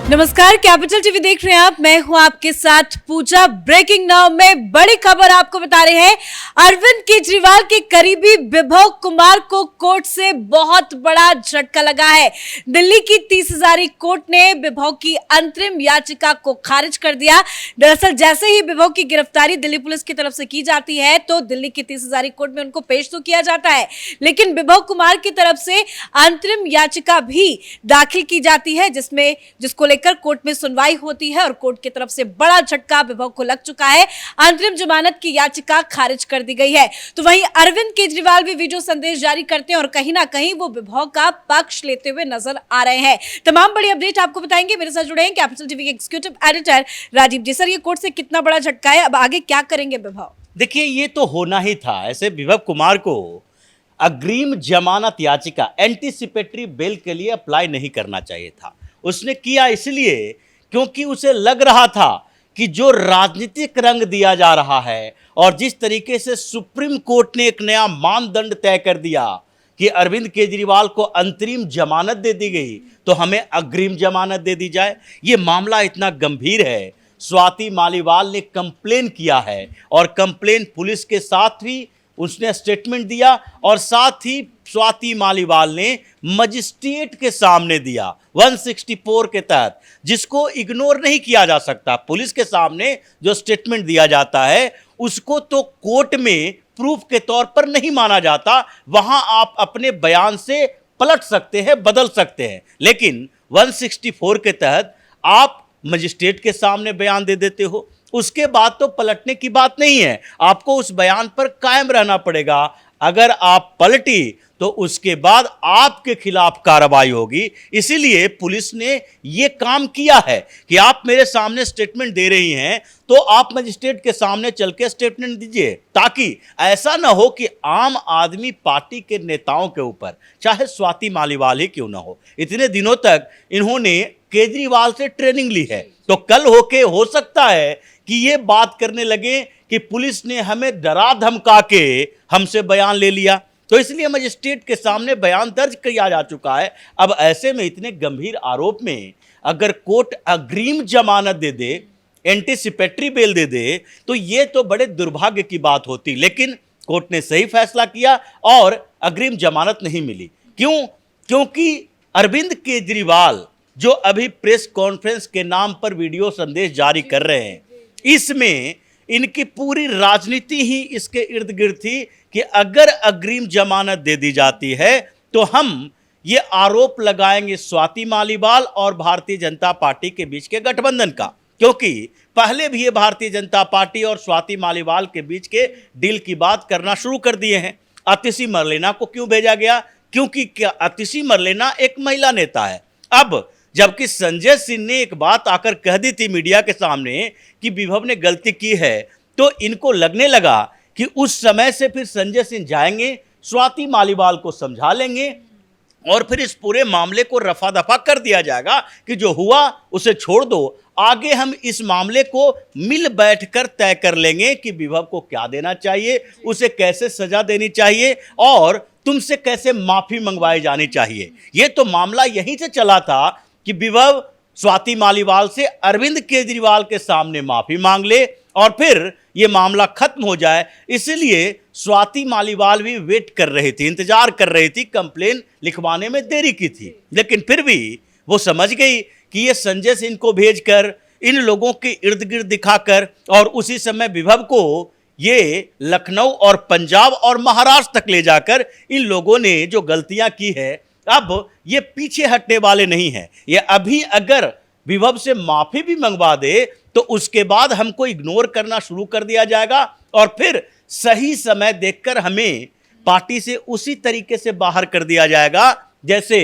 नमस्कार, capital TV देख रहे हैं आप। मैं हूं आपके साथ पूजा। ब्रेकिंग नाउ में बड़ी खबर आपको बता रहे हैं। अरविंद केजरीवाल के करीबी विभव कुमार को कोर्ट से बहुत बड़ा झटका लगा है। दिल्ली की 30 हजारी कोर्ट ने विभव की अंतरिम याचिका को खारिज कर दिया। दरअसल जैसे ही विभव की गिरफ्तारी दिल्ली पुलिस की तरफ से की जाती है तो दिल्ली की 30 हजारी कोर्ट में उनको पेश तो किया जाता है, लेकिन विभव कुमार की तरफ से अंतरिम याचिका भी दाखिल की जाती है, जिसको लेकर कोर्ट में सुनवाई होती है और कोर्ट की तरफ से बड़ा झटका विभव को लग चुका है। अंतरिम जमानत की याचिका खारिज कर दी गई है। तो वहीं अरविंद केजरीवाल भी वीडियो संदेश जारी करते हैं और कहीं ना कहीं वो विभव का पक्ष लेते हुए नजर आ रहे हैं। तमाम बड़ी अपडेट आपको बताएंगे। मेरे साथ जुड़े हैं कैपिटल टीवी के एग्जीक्यूटिव एडिटर राजीव जी। सर, ये कोर्ट से कितना बड़ा झटका है, अब आगे क्या करेंगे विभव? देखिए, ये तो होना ही था। ऐसे विभव कुमार को अग्रिम जमानत याचिका एंटीसिपेटरी बेल के लिए अप्लाई नहीं करना चाहिए था। उसने किया इसलिए क्योंकि उसे लग रहा था कि जो राजनीतिक रंग दिया जा रहा है और जिस तरीके से सुप्रीम कोर्ट ने एक नया मानदंड तय कर दिया कि अरविंद केजरीवाल को अंतरिम जमानत दे दी गई तो हमें अग्रिम जमानत दे दी जाए। ये मामला इतना गंभीर है। स्वाति मालीवाल ने कंप्लेन किया है और कंप्लेन पुलिस के साथ भी उसने स्टेटमेंट दिया और साथ ही स्वाति मालीवाल ने मजिस्ट्रेट के सामने दिया 164 के तहत, जिसको इग्नोर नहीं किया जा सकता। पुलिस के सामने जो स्टेटमेंट दिया जाता है उसको तो कोर्ट में प्रूफ के तौर पर नहीं माना जाता। वहां आप अपने बयान से पलट सकते हैं, बदल सकते हैं, लेकिन 164 के तहत आप मजिस्ट्रेट के सामने बयान दे देते हो। उसके बाद तो पलटने की बात नहीं है, आपको उस बयान पर कायम रहना पड़ेगा। अगर आप पलटी तो उसके बाद आपके खिलाफ कार्रवाई होगी। इसीलिए पुलिस ने यह काम किया है कि आप मेरे सामने स्टेटमेंट दे रही हैं तो आप मजिस्ट्रेट के सामने चल के स्टेटमेंट दीजिए, ताकि ऐसा ना हो कि आम आदमी पार्टी के नेताओं के ऊपर, चाहे स्वाति मालीवाल ही क्यों ना हो, इतने दिनों तक इन्होंने केजरीवाल से ट्रेनिंग ली है, तो कल होके हो सकता है कि ये बात करने लगे कि पुलिस ने हमें डरा धमका के हमसे बयान ले लिया। तो इसलिए मजिस्ट्रेट के सामने बयान दर्ज किया जा चुका है। अब ऐसे में इतने गंभीर आरोप में अगर कोर्ट अग्रिम जमानत दे दे, एंटीसिपेटरी बेल दे दे, तो ये तो बड़े दुर्भाग्य की बात होती। लेकिन कोर्ट ने सही फैसला किया और अग्रिम जमानत नहीं मिली। क्यों? क्योंकि अरविंद केजरीवाल जो अभी प्रेस कॉन्फ्रेंस के नाम पर वीडियो संदेश जारी कर रहे हैं, इसमें इनकी पूरी राजनीति ही इसके इर्द गिर्द थी कि अगर अग्रिम जमानत दे दी जाती है तो हम ये आरोप लगाएंगे स्वाति मालीवाल और भारतीय जनता पार्टी के बीच के गठबंधन का, क्योंकि पहले भी ये भारतीय जनता पार्टी और स्वाति मालीवाल के बीच के डील की बात करना शुरू कर दिए हैं। आतिशी मरलेना को क्यों भेजा गया? क्योंकि आतिशी मरलेना एक महिला नेता है। अब जबकि संजय सिंह ने एक बात आकर कह दी थी मीडिया के सामने कि विभव ने गलती की है, तो इनको लगने लगा कि उस समय से फिर संजय सिंह जाएंगे, स्वाति मालीवाल को समझा लेंगे और फिर इस पूरे मामले को रफा दफा कर दिया जाएगा कि जो हुआ उसे छोड़ दो, आगे हम इस मामले को मिल बैठकर तय कर लेंगे कि विभव को क्या देना चाहिए, उसे कैसे सजा देनी चाहिए और तुमसे कैसे माफी मंगवाई जानी चाहिए। ये तो मामला यहीं से चला था कि विभव स्वाति मालीवाल से अरविंद केजरीवाल के सामने माफी मांग ले और फिर ये मामला खत्म हो जाए। इसलिए स्वाति मालीवाल भी वेट कर रही थी, इंतजार कर रही थी, कंप्लेन लिखवाने में देरी की थी, लेकिन फिर भी वो समझ गई कि ये संजय सिंह को भेजकर, इन लोगों के इर्द गिर्द दिखाकर, और उसी समय विभव को ये लखनऊ और पंजाब और महाराष्ट्र तक ले जाकर इन लोगों ने जो गलतियां की है, अब ये पीछे हटने वाले नहीं हैं। ये अभी अगर विभव से माफी भी मंगवा दे तो उसके बाद हमको इग्नोर करना शुरू कर दिया जाएगा और फिर सही समय देखकर हमें पार्टी से उसी तरीके से बाहर कर दिया जाएगा जैसे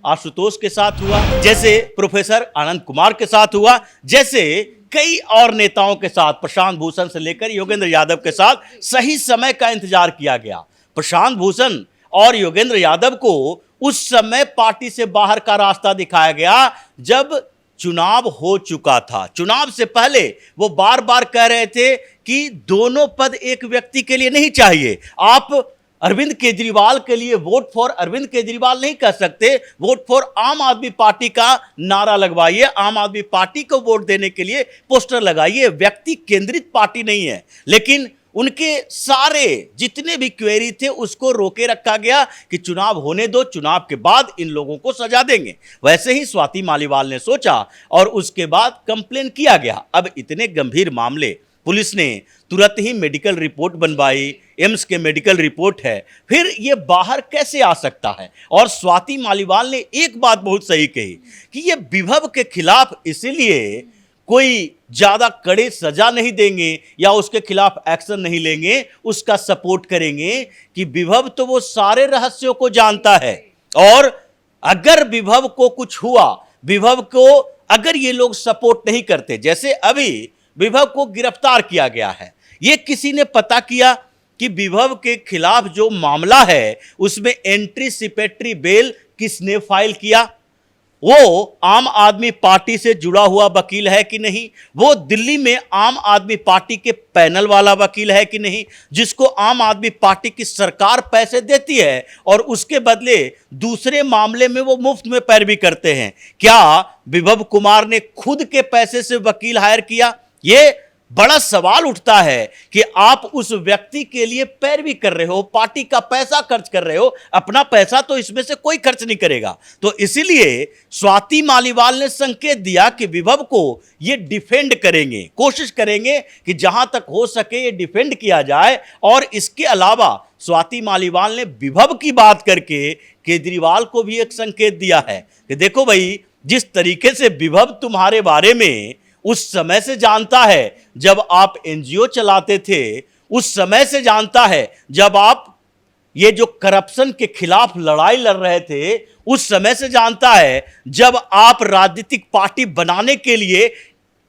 आशुतोष के साथ हुआ, जैसे प्रोफेसर आनंद कुमार के साथ हुआ, जैसे कई और नेताओं के साथ, प्रशांत भूषण से लेकर योगेंद्र यादव के साथ सही समय का इंतजार किया गया। प्रशांत भूषण और योगेंद्र यादव को उस समय पार्टी से बाहर का रास्ता दिखाया गया जब चुनाव हो चुका था। चुनाव से पहले वो बार बार कह रहे थे कि दोनों पद एक व्यक्ति के लिए नहीं चाहिए, आप अरविंद केजरीवाल के लिए वोट फॉर अरविंद केजरीवाल नहीं कह सकते, वोट फॉर आम आदमी पार्टी का नारा लगवाइए, आम आदमी पार्टी को वोट देने के लिए पोस्टर लगाइए। व्यक्ति केंद्रित पार्टी नहीं है, लेकिन उनके सारे जितने भी क्वेरी थे उसको रोके रखा गया कि चुनाव होने दो, चुनाव के बाद इन लोगों को सजा देंगे। वैसे ही स्वाति मालीवाल ने सोचा और उसके बाद कंप्लेन किया गया। अब इतने गंभीर मामले, पुलिस ने तुरंत ही मेडिकल रिपोर्ट बनवाई, एम्स के मेडिकल रिपोर्ट है, फिर ये बाहर कैसे आ सकता है। और स्वाति मालीवाल ने एक बात बहुत सही कही कि ये विभव के खिलाफ इसलिए कोई ज्यादा कड़े सजा नहीं देंगे या उसके खिलाफ एक्शन नहीं लेंगे, उसका सपोर्ट करेंगे कि विभव तो वो सारे रहस्यों को जानता है, और अगर विभव को कुछ हुआ, विभव को अगर ये लोग सपोर्ट नहीं करते, जैसे अभी विभव को गिरफ्तार किया गया है, ये किसी ने पता किया कि विभव के खिलाफ जो मामला है उसमें एंटीसिपेटरी बेल किसने फाइल किया, वो आम आदमी पार्टी से जुड़ा हुआ वकील है कि नहीं, वो दिल्ली में आम आदमी पार्टी के पैनल वाला वकील है कि नहीं, जिसको आम आदमी पार्टी की सरकार पैसे देती है और उसके बदले दूसरे मामले में वो मुफ्त में पैरवी करते हैं। क्या विभव कुमार ने खुद के पैसे से वकील हायर किया? ये बड़ा सवाल उठता है कि आप उस व्यक्ति के लिए पैरवी कर रहे हो, पार्टी का पैसा खर्च कर रहे हो, अपना पैसा तो इसमें से कोई खर्च नहीं करेगा। तो इसीलिए स्वाति मालीवाल ने संकेत दिया कि विभव को ये डिफेंड करेंगे, कोशिश करेंगे कि जहां तक हो सके ये डिफेंड किया जाए। और इसके अलावा स्वाति मालीवाल ने विभव की बात करके केजरीवाल को भी एक संकेत दिया है कि देखो भाई, जिस तरीके से विभव तुम्हारे बारे में उस समय से जानता है जब आप एनजीओ चलाते थे, उस समय से जानता है जब आप ये जो करप्शन के खिलाफ लड़ाई लड़ रहे थे, उस समय से जानता है जब आप राजनीतिक पार्टी बनाने के लिए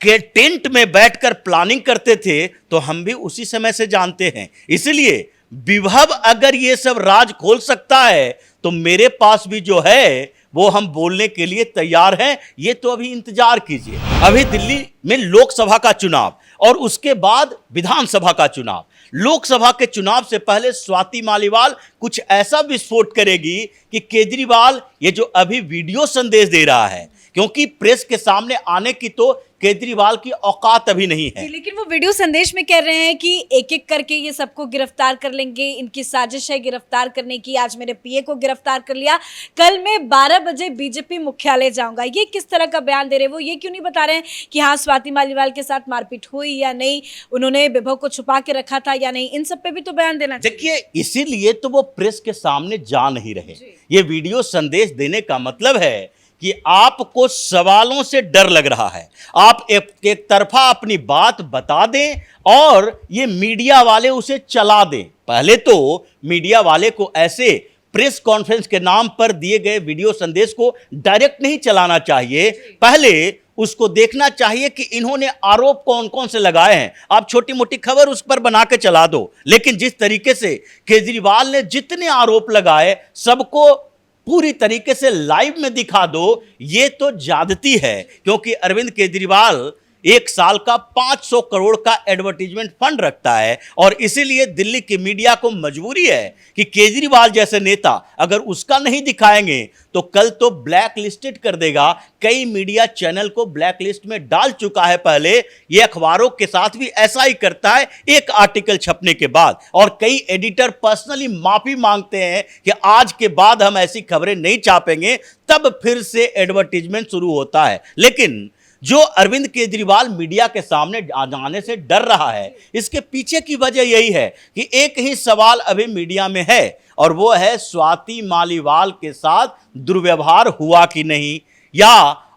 के टेंट में बैठकर प्लानिंग करते थे, तो हम भी उसी समय से जानते हैं। इसलिए विभव अगर ये सब राज खोल सकता है तो मेरे पास भी जो है वो हम बोलने के लिए तैयार हैं। ये तो अभी इंतजार कीजिए। अभी दिल्ली में लोकसभा का चुनाव और उसके बाद विधानसभा का चुनाव। लोकसभा के चुनाव से पहले स्वाति मालीवाल कुछ ऐसा विस्फोट करेगी कि केजरीवाल ये जो अभी वीडियो संदेश दे रहा है, क्योंकि प्रेस के सामने आने की तो केजरीवाल की औकात अभी नहीं है, लेकिन वो वीडियो संदेश में कह रहे हैं कि एक एक करके ये सबको गिरफ्तार कर लेंगे, इनकी साजिश है गिरफ्तार करने की। आज मेरे पीए को गिरफ्तार कर लिया, कल मैं 12 बजे बीजेपी मुख्यालय जाऊंगा। ये किस तरह का बयान दे रहे हैं? वो ये क्यों नहीं बता रहे हैं कि हाँ स्वाति मालीवाल के साथ मारपीट हुई या नहीं, उन्होंने विभव को छुपा के रखा था या नहीं? इन सब पे भी तो बयान देना चाहिए। देखिए, इसीलिए तो वो प्रेस के सामने जा नहीं रहे। ये वीडियो संदेश देने का मतलब है कि आपको सवालों से डर लग रहा है, आप एक तरफा अपनी बात बता दें और ये मीडिया वाले उसे चला दें। पहले तो मीडिया वाले को ऐसे प्रेस कॉन्फ्रेंस के नाम पर दिए गए वीडियो संदेश को डायरेक्ट नहीं चलाना चाहिए, पहले उसको देखना चाहिए कि इन्होंने आरोप कौन कौन से लगाए हैं। आप छोटी मोटी खबर उस पर बना के चला दो, लेकिन जिस तरीके से केजरीवाल ने जितने आरोप लगाए सबको पूरी तरीके से लाइव में दिखा दो, ये तो ज्यादती है। क्योंकि अरविंद केजरीवाल एक साल का 500 करोड़ का एडवर्टीजमेंट फंड रखता है और इसीलिए दिल्ली की मीडिया को मजबूरी है कि केजरीवाल जैसे नेता अगर उसका नहीं दिखाएंगे तो कल तो ब्लैक लिस्टेड कर देगा। कई मीडिया चैनल को ब्लैक लिस्ट में डाल चुका है पहले, ये अखबारों के साथ भी ऐसा ही करता है एक आर्टिकल छपने के बाद। और कई एडिटर पर्सनली माफी मांगते हैं कि आज के बाद हम ऐसी खबरें नहीं छापेंगे, तब फिर से एडवर्टीजमेंट शुरू होता है। लेकिन जो अरविंद केजरीवाल मीडिया के सामने आने से डर रहा है, इसके पीछे की वजह यही है कि एक ही सवाल अभी मीडिया में है और वो है स्वाति मालीवाल के साथ दुर्व्यवहार हुआ कि नहीं, या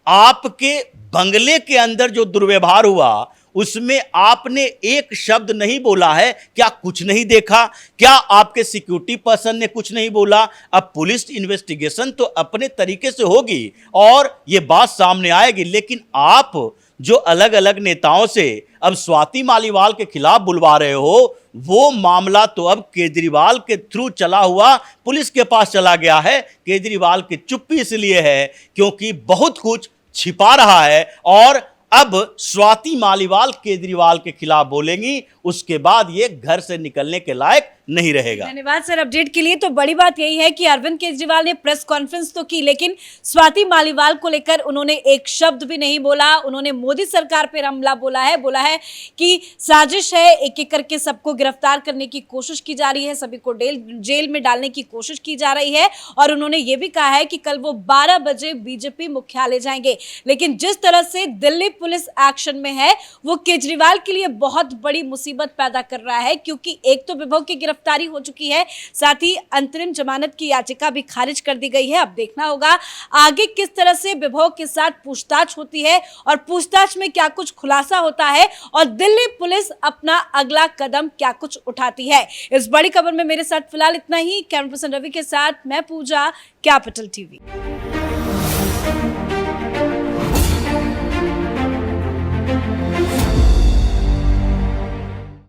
आपके बंगले के अंदर जो दुर्व्यवहार हुआ उसमें आपने एक शब्द नहीं बोला है। क्या कुछ नहीं देखा? क्या आपके सिक्योरिटी पर्सन ने कुछ नहीं बोला? अब पुलिस इन्वेस्टिगेशन तो अपने तरीके से होगी और ये बात सामने आएगी, लेकिन आप जो अलग अलग नेताओं से अब स्वाति मालीवाल के खिलाफ बुलवा रहे हो, वो मामला तो अब केजरीवाल के थ्रू चला हुआ पुलिस के पास चला गया है। केजरीवाल की चुप्पी इसलिए है क्योंकि बहुत कुछ छिपा रहा है और अब स्वाति मालीवाल केजरीवाल के खिलाफ बोलेंगी, उसके बाद ये घर से निकलने के लायक नहीं रहेगा। धन्यवाद सर अपडेट के लिए। तो बड़ी बात यही है कि अरविंद केजरीवाल ने प्रेस कॉन्फ्रेंस तो की, लेकिन स्वाति मालीवाल को लेकर उन्होंने एक शब्द भी नहीं बोला। उन्होंने मोदी सरकार पर हमला बोला है कि साजिश है, एक एक करके सबको गिरफ्तार करने की कोशिश की जा रही है, सभी को जेल में डालने की कोशिश की जा रही है। और उन्होंने ये भी कहा है कि कल वो 12 बजे बीजेपी मुख्यालय जाएंगे। लेकिन जिस तरह से दिल्ली पुलिस एक्शन में है वो केजरीवाल के लिए बहुत बड़ी मुसीबत पैदा कर रहा है, क्योंकि एक तो विभव की गिरफ्तारी हो चुकी है, साथ ही अंतरिम जमानत की याचिका भी खारिज कर दी गई है। अब देखना होगा आगे किस तरह से विभव के साथ पूछताछ होती है और पूछताछ में क्या कुछ खुलासा होता है और दिल्ली पुलिस अपना अगला कदम क्या कुछ उठाती है। इस बड़ी खबर में मेरे साथ फिलहाल इतना ही। कैमरा पर्सन रवि के साथ मैं पूजा, कैपिटल टीवी।